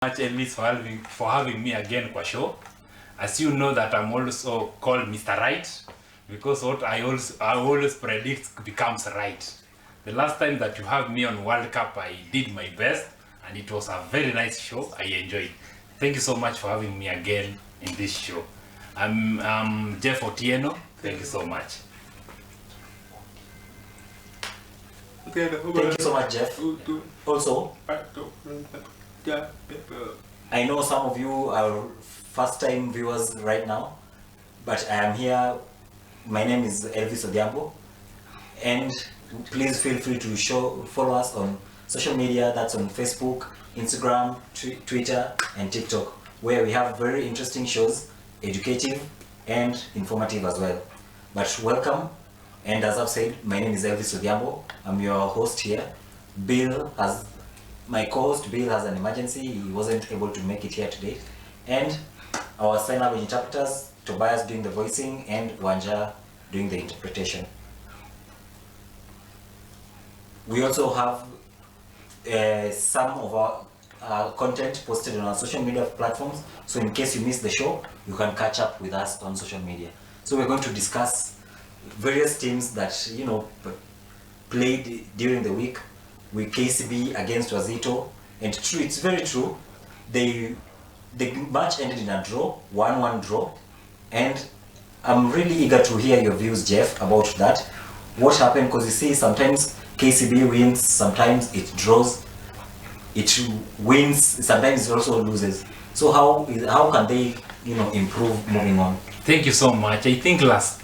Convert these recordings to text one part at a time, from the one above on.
Much Elvis for having me again kwa show. As you know that I'm also called Mr. Right because what I always predict becomes right. The last time that you have me on World Cup, I did my best and it was a very nice show. I enjoyed. Thank you so much for having me again in this show. I'm Jeff Otieno. Thank you so much. Thank you so much, Jeff. Also, I know some of you are first-time viewers right now, but I am here. My name is Elvis Odhiambo, and please feel free to follow us on social media. That's on Facebook, Instagram, Twitter, and TikTok, where we have very interesting shows, educative and informative as well. But welcome, and as I've said, my name is Elvis Odhiambo. I'm your host here. My co-host Bill has an emergency. He wasn't able to make it here today. And our sign language interpreters, Tobias doing the voicing and Wanja doing the interpretation. We also have some of our content posted on our social media platforms. So in case you missed the show, you can catch up with us on social media. So we're going to discuss various teams that, played during the week, with KCB against Wazito, and it's very true. The match ended in a draw, 1-1 draw, and I'm really eager to hear your views, Jeff, about that. What happened? Because you see, sometimes KCB wins, sometimes it draws, it wins, sometimes it also loses. So how can they, improve moving on? Thank you so much. I think last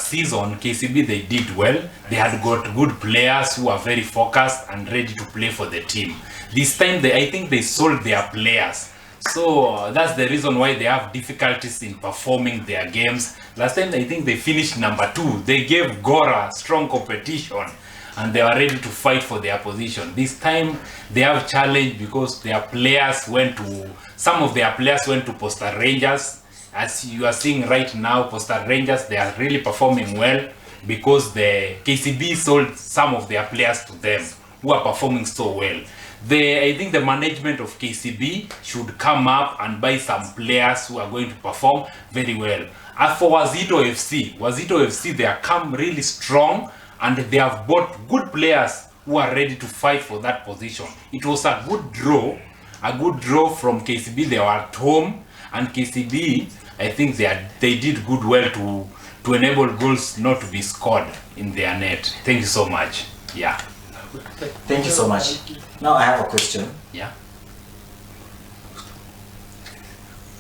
season KCB they did well. They had got good players who are very focused and ready to play for the team. This time I think they sold their players. So that's the reason why they have difficulties in performing their games. Last time I think they finished number 2. They gave Gora strong competition and they were ready to fight for their position. This time they have challenge because some of their players went to Posta Rangers. As you are seeing right now, Posta Rangers, they are really performing well because the KCB sold some of their players to them who are performing so well. I think the management of KCB should come up and buy some players who are going to perform very well. As for Wazito FC, they are come really strong and they have bought good players who are ready to fight for that position. It was a good draw from KCB. They were at home, and KCB, I think they did good well to enable goals not to be scored in their net. Thank you so much. Yeah. Thank you so much. Now I have a question. Yeah.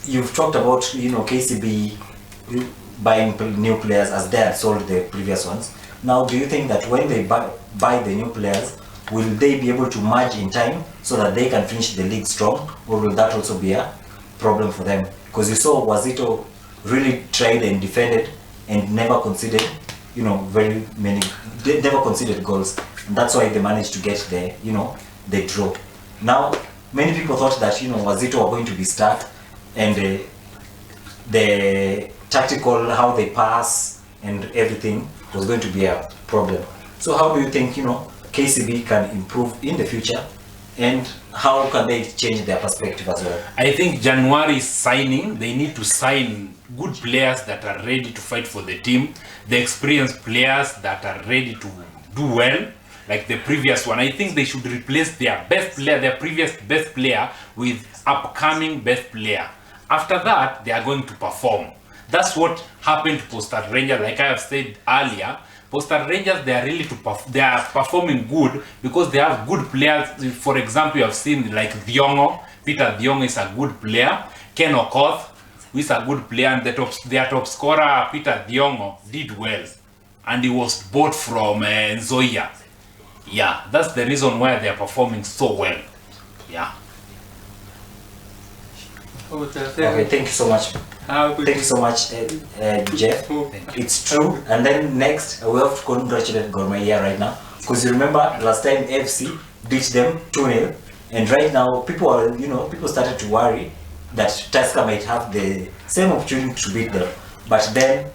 You've talked about KCB buying new players as they had sold the previous ones. Now, do you think that when they buy the new players, will they be able to merge in time so that they can finish the league strong, or will that also be a problem for them? Because you saw Wazito really tried and defended and never conceded, they never conceded goals, and that's why they managed to get the draw. Now, many people thought that Wazito were going to be stuck, and the tactical, how they pass and everything was going to be a problem. So how do you think KCB can improve in the future, and how can they change their perspective as well? I think January signing, they need to sign good players that are ready to fight for the team, the experienced players that are ready to do well, like the previous one. I think they should replace their previous best player with upcoming best player. After that, they are going to perform. That's what happened to Posta Rangers. Like I have said earlier, Posta Rangers, they are performing good because they have good players. For example, you have seen like Peter Diongo is a good player. Ken Okoth, who is a good player, and their top scorer Peter Diongo did well, and he was bought from Nzoia. Yeah, that's the reason why they are performing so well. Yeah. Okay, thank you so much. Thank you so much, Jeff. It's true. And then next, we have to congratulate Gor Mahia right now, because you remember last time FC beat them 2-0, and right now people started to worry that Tusker might have the same opportunity to beat them, but then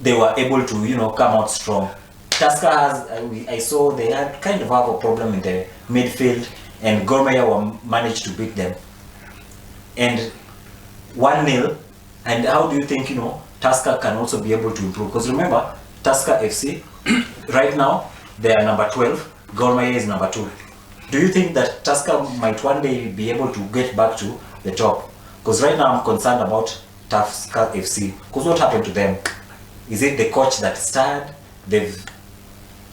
they were able to come out strong. Tusker I saw they had kind of have a problem in the midfield, and Gor Mahia managed to beat them. And 1-0. And how do you think, you know, Tusker can also be able to improve? Because remember, Tusker FC, right now, they are number 12, Gor Mahia is number 2. Do you think that Tusker might one day be able to get back to the top? Because right now I'm concerned about Tusker FC. Because what happened to them? Is it the coach that started?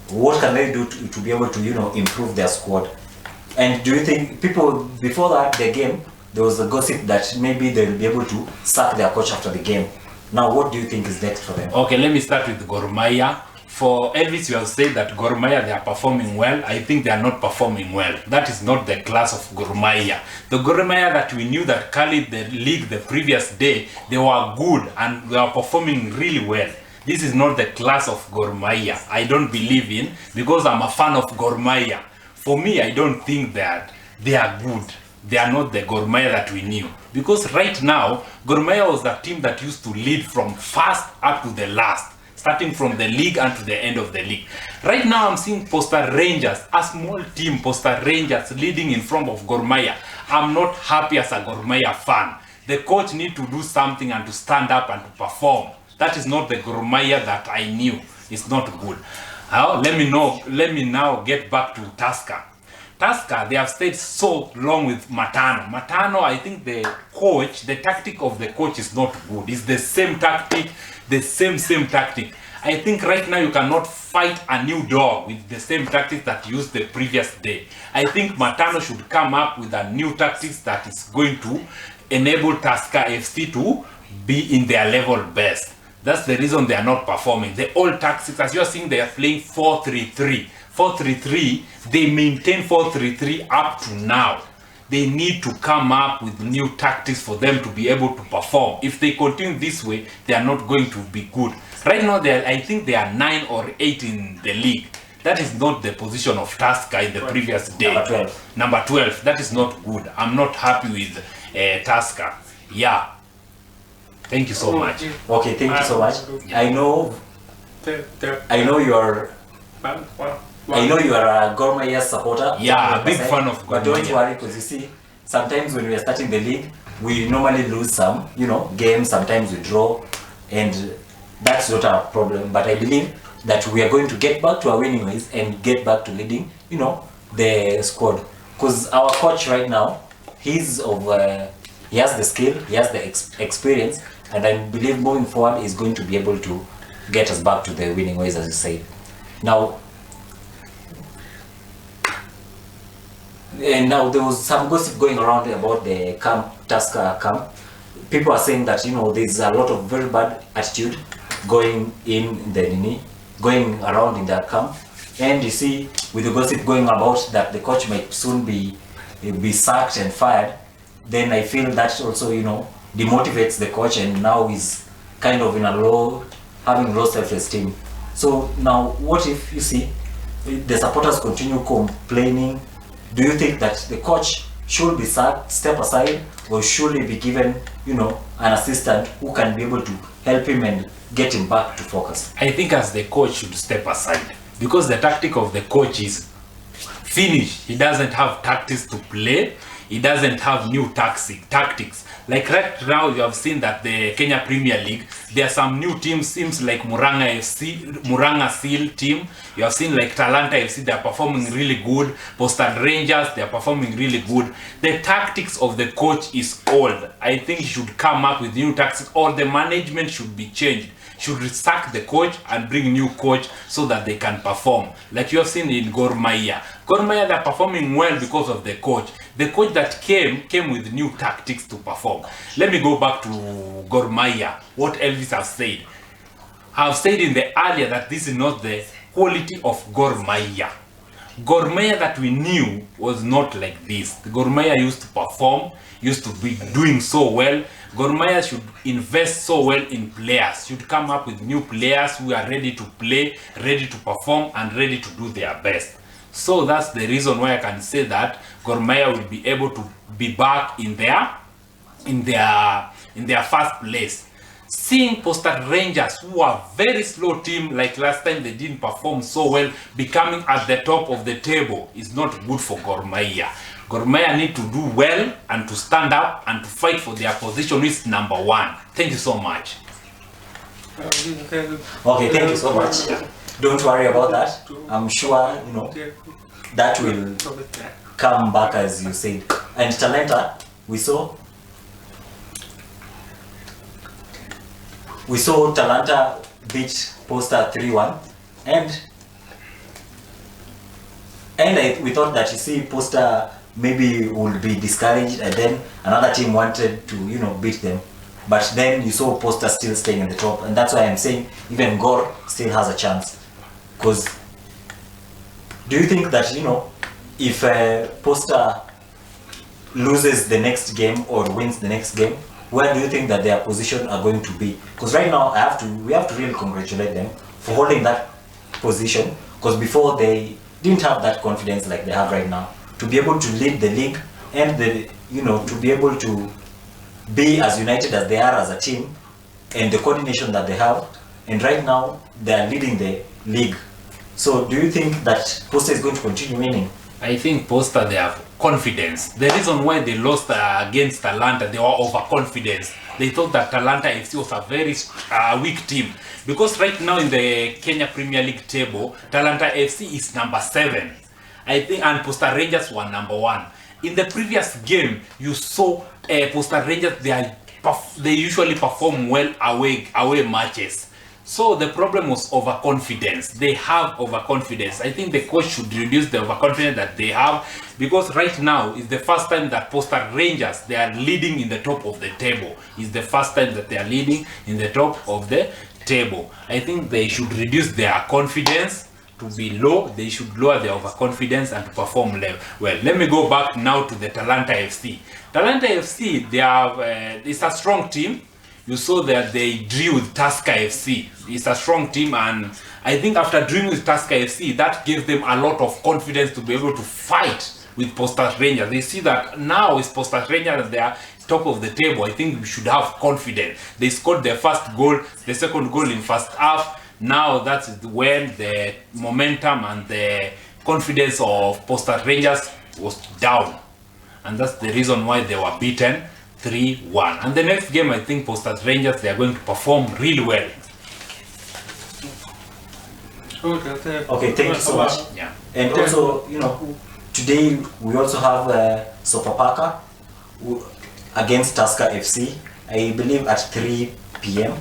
What can they do to be able to, you know, improve their squad? And do you think people, before that, the game, there was a gossip that maybe they'll be able to sack their coach after the game. Now, what do you think is next for them? Okay, let me start with Gor Mahia. For Elvis, you have said that Gor Mahia, they are performing well. I think they are not performing well. That is not the class of Gor Mahia. The Gor Mahia that we knew that carried the league the previous day, they were good and they are performing really well. This is not the class of Gor Mahia. I don't believe in, because I'm a fan of Gor Mahia. For me, I don't think that they are good. They are not the Gor Mahia that we knew. Because right now, Gor Mahia was the team that used to lead from first up to the last, starting from the league and to the end of the league. Right now, I'm seeing Posta Rangers, a small team, Posta Rangers, leading in front of Gor Mahia. I'm not happy as a Gor Mahia fan. The coach needs to do something and to stand up and to perform. That is not the Gor Mahia that I knew. It's not good. Let me now get back to Tusker. Tusker, they have stayed so long with Matano. Matano, I think the coach, the tactic of the coach is not good. It's the same tactic, the same tactic. I think right now you cannot fight a new dog with the same tactics that you used the previous day. I think Matano should come up with a new tactics that is going to enable Tusker FC to be in their level best. That's the reason they are not performing. The old tactics, as you are seeing, they are playing 4-3-3. 4-3-3, they maintain 4-3-3 up to now. They need to come up with new tactics for them to be able to perform. If they continue this way, they are not going to be good. Right now, I think they are 9 or 8 in the league. That is not the position of Tusker in the previous day. Number 12. Number 12, that is not good. I'm not happy with Tusker. Yeah. Thank you so much. Okay, thank you so much. I know you are a Gor Mahia supporter. Yeah, a big fan of Gor Mahia. But don't worry, because you see, sometimes when we are starting the league, we normally lose some, you know, games. Sometimes we draw, and that's not our problem. But I believe that we are going to get back to our winning ways and get back to leading, you know, the squad. Because our coach right now, he has the skill, he has the experience, and I believe moving forward is going to be able to get us back to the winning ways, as you say. Now there was some gossip going around about the Tusker camp. People are saying that, you know, there's a lot of very bad attitude going around in that camp. And you see, with the gossip going about that the coach might soon be sacked and fired, then I feel that also, you know, demotivates the coach, and now he's kind of having low self-esteem. So now, what if, you see, the supporters continue complaining? Do you think that the coach should be sacked, step aside, or should he be given, you know, an assistant who can be able to help him and get him back to focus? I think as the coach should step aside, because the tactic of the coach is finished. He doesn't have tactics to play. He doesn't have new tactics. Like right now, you have seen that the Kenya Premier League, there are some new teams like Muranga Seal team. You have seen like Talanta FC, they are performing really good. Posta Rangers, they are performing really good. The tactics of the coach is old. I think he should come up with new tactics, or the management should be changed. Should sack the coach and bring new coach so that they can perform. Like you have seen in Gor Mahia. Gor Mahia, they're performing well because of the coach. The coach that came with new tactics to perform. Let me go back to Gor Mahia, what Elvis has said. I've said in the earlier that this is not the quality of Gor Mahia. Gor Mahia that we knew was not like this. The Gor Mahia used to perform, used to be doing so well. Gor Mahia should invest so well in players, should come up with new players who are ready to play, ready to perform, and ready to do their best. So that's the reason why I can say that Gor Mahia will be able to be back in their first place. Seeing Posta Rangers, who are a very slow team, like last time they didn't perform so well, becoming at the top of the table is not good for Gor Mahia. Gor Mahia need to do well and to stand up and to fight for their position, which is number 1. Thank you so much. Okay, thank you so much. Don't worry about that. I'm sure, you know, that will come back as you said. And Talanta, we saw Talanta beat Posta 3-1, and we thought that, you see, Posta maybe would be discouraged, and then another team wanted to, you know, beat them. But then you saw Posta still staying in the top, and that's why I'm saying even Gor still has a chance. Because do you think that, you know, if Posta loses the next game or wins the next game, where do you think that their position are going to be? Because right now we have to really congratulate them for holding that position, because before they didn't have that confidence like they have right now, to be able to lead the league and to be able to be as united as they are as a team, and the coordination that they have, and right now they are leading the league. So do you think that Posta is going to continue winning? I think Posta, they have confidence. The reason why they lost against Talanta, they were overconfident. They thought that Talanta FC was a very weak team. Because right now in the Kenya Premier League table, Talanta FC is number 7. I think, and Posta Rangers were number 1. In the previous game, you saw Posta Rangers, they usually perform well away matches. So the problem was overconfidence. They have overconfidence. I think the coach should reduce the overconfidence that they have, because right now is the first time that Posta Rangers, they are leading in the top of the table. It's the first time that they are leading in the top of the table. I think they should reduce their confidence to be low. They should lower their overconfidence and to perform well. Let me go back now to the Talanta FC. Talanta FC, it's a strong team. You saw that they drew with Tusker FC. It's a strong team, and I think after drawing with Tusker FC, that gave them a lot of confidence to be able to fight with Posta Rangers. They see that now it's Posta Rangers and they are top of the table. I think we should have confidence. They scored their first goal, the second goal in first half. Now that's when the momentum and the confidence of Posta Rangers was down, and that's the reason why they were beaten 3-1. And the next game, I think Posta Rangers, they are going to perform really well. Okay, thank you so much. Yeah. And also, you know, today we also have Sofapaka against Tusker FC, I believe at 3 p.m.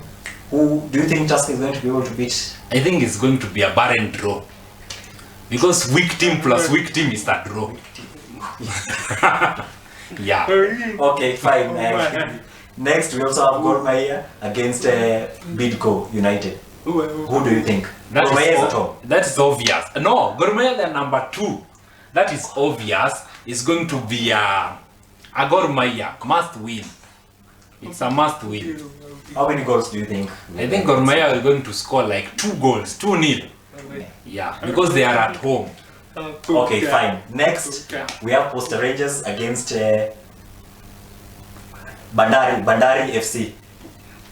Who do you think Tusker is going to be able to beat? I think it's going to be a barren draw, because weak team plus weak team is a draw. Yeah. Okay, fine. Next, we also have Gor Mahia against Bidco United. Who do you think? Gor Mahia is at home. That is obvious. No, Gor Mahia, they're number 2. That is obvious. It's going to be a Gor Mahia must win. It's a must win. How many goals do you think? I think Gor Mahia are going to score like 2 goals, 2-0. Yeah, because they are at home. Okay, fine. Next, we have Posta Rangers against Bandari FC.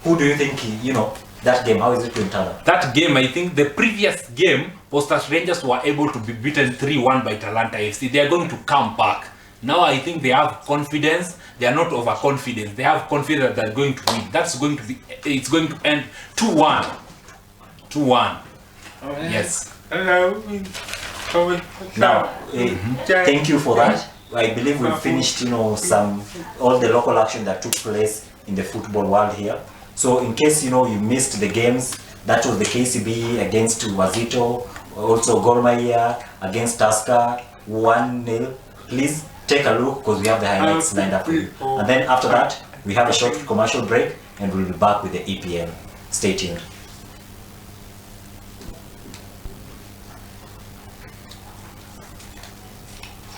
Who do you think, you know, that game, how is it going to turn out? That game, I think the previous game, Posta Rangers were able to be beaten 3-1 by Talanta FC. They are going to come back. Now I think they have confidence. They are not overconfident. They have confidence that they're going to win. That's going to be, it's going to end 2-1. 2-1. Yes. Now, thank you for that. I believe we've finished, you know, all the local action that took place in the football world here. So in case, you know, you missed the games, that was the KCB against Wazito, also Gor Mahia against Tusker, 1-0. Please take a look, because we have the highlights lined up for you. And then after that, we have a short commercial break, and we'll be back with the EPL. Stay tuned.